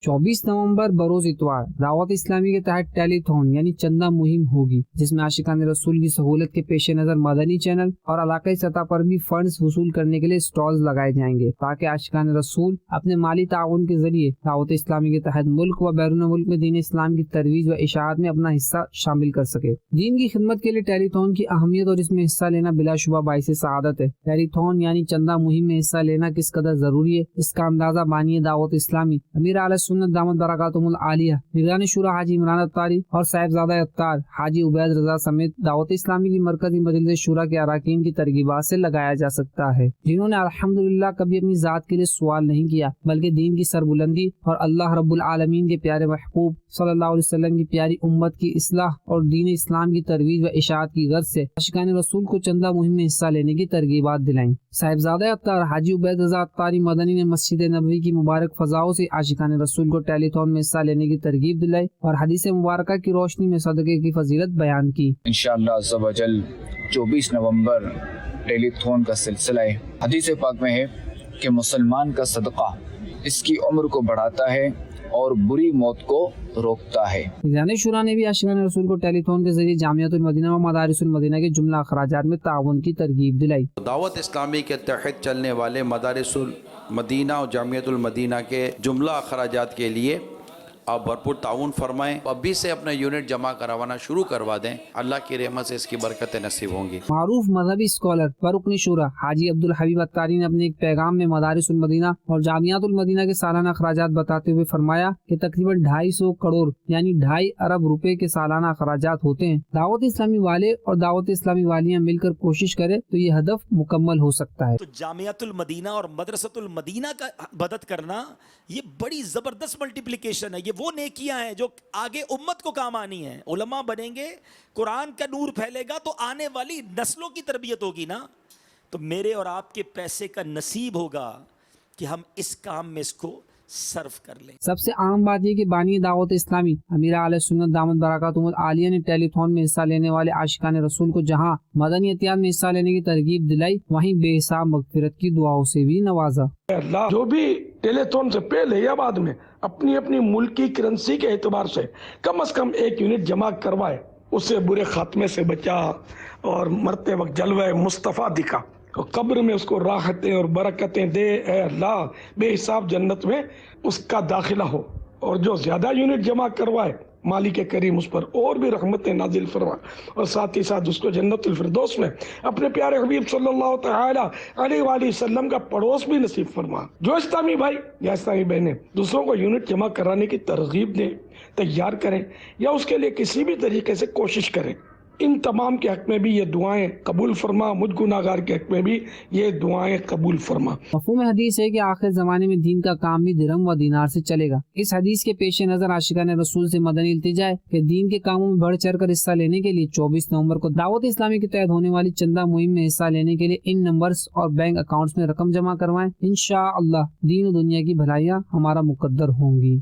24 نومبر بروز اتوار دعوت اسلامی کے تحت ٹیلی تھون یعنی چندہ مہم ہوگی، جس میں عاشقان رسول کی سہولت کے پیش نظر مدنی چینل اور علاقائی سطح پر بھی فنڈز وصول کرنے کے لیے سٹالز لگائے جائیں گے تاکہ عاشقان رسول اپنے مالی تعاون کے ذریعے دعوت اسلامی کے تحت ملک و بیرون ملک میں دین اسلام کی ترویج و اشاعت میں اپنا حصہ شامل کر سکے۔ دین کی خدمت کے لیے ٹیلی تھون کی اہمیت اور اس میں حصہ لینا بلا شبہ باعث سعادت ہے۔ ٹیلی تھون یعنی چندہ مہم میں حصہ لینا کس قدر ضروری ہے، اس کا اندازہ بانی دعوت اسلامی امیر اعلی سنت دامت برکاتہم العالیہ نگران شورا حاجی عمران اتاری اور صاحبزادہ اتار حاجی عبید رضا سمیت دعوت اسلامی کی مرکزی مجلس شورا کے اراکین کی ترغیبات سے لگایا جا سکتا ہے، جنہوں نے الحمدللہ کبھی اپنی ذات کے لیے سوال نہیں کیا بلکہ دین کی سربلندی اور اللہ رب العالمین کے پیارے محبوب صلی اللہ علیہ وسلم کی پیاری امت کی اصلاح اور دین اسلام کی ترویج و اشاعت کی غرض سے عاشقان رسول کو چندہ مہم میں حصہ لینے کی ترغیبات دلائیں۔ صاحبزادہ اتار حاجی عبید رضا اتاری مدنی نے مسجد نبوی کی مبارک فضاؤں سے عاشقان رسول کو ٹیلی تھون میں حصہ لینے کی ترغیب دلائی اور حدیث مبارکہ کی روشنی میں صدقے کی فضیلت بیان کی۔ انشاءاللہ عز و جل 24 نومبر ٹیلی تھون کا سلسلہ ہے۔ حدیث پاک میں ہے کہ مسلمان کا صدقہ اس کی عمر کو بڑھاتا ہے اور بری موت کو روکتا ہے۔ نگران شورا نے بھی عاشقان رسول کو ٹیلی تھون کے ذریعے جامعۃ المدینہ و مدارس المدینہ کے جملہ اخراجات میں تعاون کی ترغیب دلائی۔ دعوت اسلامی کے تحت چلنے والے مدارس المدینہ اور جامعۃ المدینہ کے جملہ اخراجات کے لیے آپ بھرپور تعاون فرمائیں، ابھی سے اپنا یونٹ جمع کروانا شروع کروا دیں، اللہ کی رحمت سے اس کی برکتیں نصیب ہوں گی۔ معروف مذہبی اسکالر برکن شورا حاجی عبدالحبیب اتاری نے اپنے ایک پیغام میں مدارس المدینہ اور جامعات المدینہ کے سالانہ اخراجات بتاتے ہوئے فرمایا کہ تقریباً 250 کروڑ یعنی 2.5 ارب روپے کے سالانہ اخراجات ہوتے ہیں۔ دعوت اسلامی والے اور دعوت اسلامی والیاں مل کر کوشش کریں تو یہ ہدف مکمل ہو سکتا ہے۔ تو جامعۃ المدینہ اور مدرسۃ المدینہ کا مدد کرنا یہ بڑی زبردست ملٹیپلیکیشن ہے، یہ وہ نیکیاں ہیں جو آگے امت کو کام آنی ہیں۔ علماء بنیں گے، قرآن کا نور پھیلے گا تو آنے والی نسلوں کی تربیت ہوگی نا، تو میرے اور آپ کے پیسے کا نصیب ہوگا کہ ہم اس کام میں اس کو صرف کر لیں۔ سب سے عام بات یہ کہ بانی دعوت اسلامی امیر اعلی سنت دامت برکاتہم العالیہ نے ٹیلی تھون میں حصہ لینے والے عاشقان رسول کو جہاں مدنی عطیات میں حصہ لینے کی ترغیب دلائی، وہیں بے حساب مغفرت کی دعاؤں سے بھی نوازا۔ اللہ جو بھی ٹیلی تھون سے پہلے یا بعد میں اپنی اپنی ملکی کرنسی کے اعتبار سے کم از کم 1 یونٹ جمع کروائے، اسے برے خاتمے سے بچا اور مرتے وقت جلوہ مصطفیٰ دکھا، اور قبر میں اس کو راحتیں اور برکتیں دے، اے اللہ بے حساب جنت میں اس کا داخلہ ہو۔ اور جو زیادہ یونٹ جمع کروائے مالک کریم اس پر اور بھی رحمتیں نازل فرما، اور ساتھ ہی ساتھ اس کو جنت الفردوس میں اپنے پیارے حبیب صلی اللہ تعالی علیہ وآلہ وسلم کا پڑوس بھی نصیب فرما۔ جو اسلامی بھائی یا اسلامی بہنیں دوسروں کو یونٹ جمع کرانے کی ترغیب دیں، تیار کریں یا اس کے لیے کسی بھی طریقے سے کوشش کریں، ان تمام کے حق میں بھی یہ دعائیں قبول فرما، مجھ گناہگار کے حق میں بھی یہ دعائیں قبول فرما۔ مفہوم حدیث ہے کہ آخر زمانے میں دین کا کام بھی درہم و دینار سے چلے گا۔ اس حدیث کے پیش نظر عاشقان رسول سے مدنی التجا ہے کہ دین کے کاموں میں بڑھ چڑھ کر حصہ لینے کے لیے 24 نومبر کو دعوت اسلامی کے تحت ہونے والی چندہ مہم میں حصہ لینے کے لیے ان نمبرز اور بینک اکاؤنٹس میں رقم جمع کروائیں۔ انشاءاللہ دین و دنیا کی بھلائیاں ہمارا مقدر ہوں گی۔